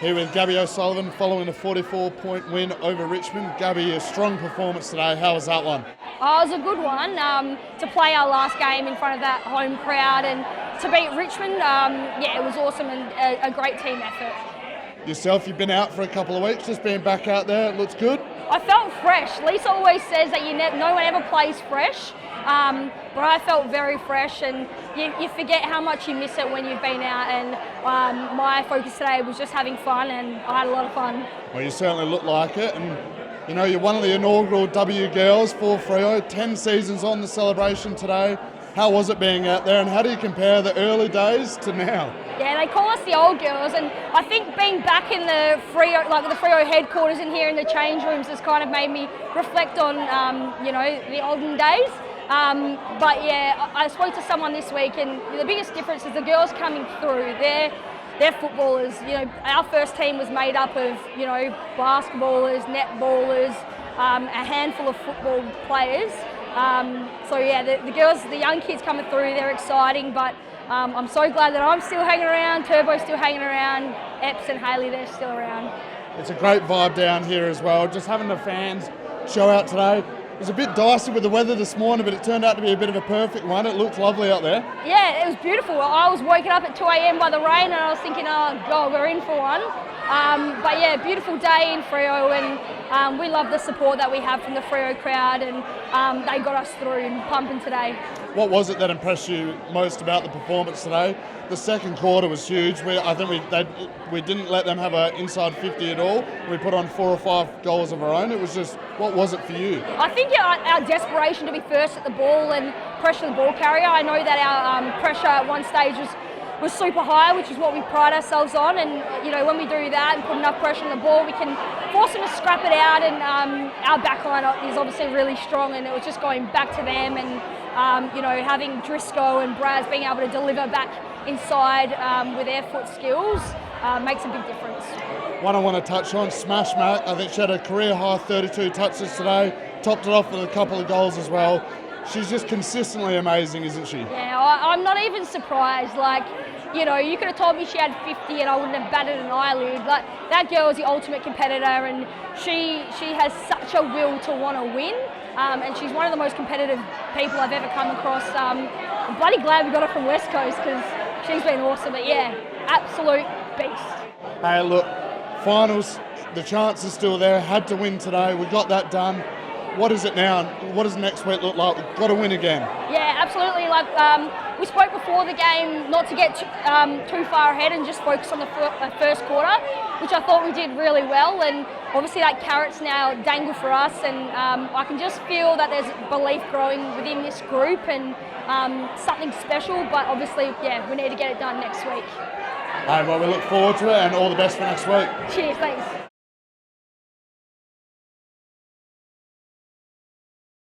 Here with Gabby O'Sullivan following a 44-point win over Richmond. Gabby, a strong performance today. How was that one? Oh, it was a good one. To play our last game in front of that home crowd and to beat Richmond, it was awesome and a great team effort. Yourself, you've been out for a couple of weeks, just being back out there, it looks good? I felt fresh. Lisa always says that no one ever plays fresh, but I felt very fresh, and you forget how much you miss it when you've been out, and my focus today was just having fun, and I had a lot of fun. Well, you certainly look like it, and you know, you're one of the inaugural W girls for Freo, 10 seasons on the celebration today. How was it being out there, and how do you compare the early days to now? Yeah, they call us the old girls, and I think being back in the Freo headquarters and here in the change rooms has kind of made me reflect on, the olden days. But yeah, I spoke to someone this week, and the biggest difference is the girls coming through. They're footballers. You know, our first team was made up of, basketballers, netballers, a handful of football players. The girls, the young kids coming through, they're exciting, but I'm so glad that I'm still hanging around, Turbo's still hanging around, Epps and Hayley, they're still around. It's a great vibe down here as well, just having the fans show out today. It was a bit dicey with the weather this morning, but it turned out to be a bit of a perfect one. It looked lovely out there. Yeah, it was beautiful. I was woken up at 2 a.m. by the rain, and I was thinking, oh God, we're in for one. Beautiful day in Freo, and we love the support that we have from the Freo crowd, and they got us through and pumping today. What was it that impressed you most about the performance today? The second quarter was huge. I think we didn't let them have an inside 50 at all. We put on 4 or 5 goals of our own. It was just, what was it for you? I think our desperation to be first at the ball and pressure the ball carrier. I know that our pressure at one stage was super high, which is what we pride ourselves on, and when we do that and put enough pressure on the ball, we can force them to scrap it out, and our backline is obviously really strong, and it was just going back to them, and having Driscoll and Braz being able to deliver back inside with their foot skills makes a big difference. One I want to touch on, Smash Mac. I think she had a career high 32 touches today, topped it off with a couple of goals as well. She's just consistently amazing, isn't she? Yeah, I'm not even surprised. You could have told me she had 50 and I wouldn't have batted an eyelid. That girl is the ultimate competitor, and she has such a will to want to win. And she's one of the most competitive people I've ever come across. I'm bloody glad we got her from West Coast, because she's been awesome. But yeah, absolute beast. Hey, look, finals, the chance is still there. Had to win today. We got that done. What is it now? What does next week look like? We've got to win again. Yeah, absolutely. We spoke before the game not to get too far ahead and just focus on the first quarter, which I thought we did really well. And obviously that carrot's now dangled for us, and I can just feel that there's belief growing within this group, and something special. But obviously, we need to get it done next week. Well, we look forward to it, and all the best for next week. Cheers, thanks.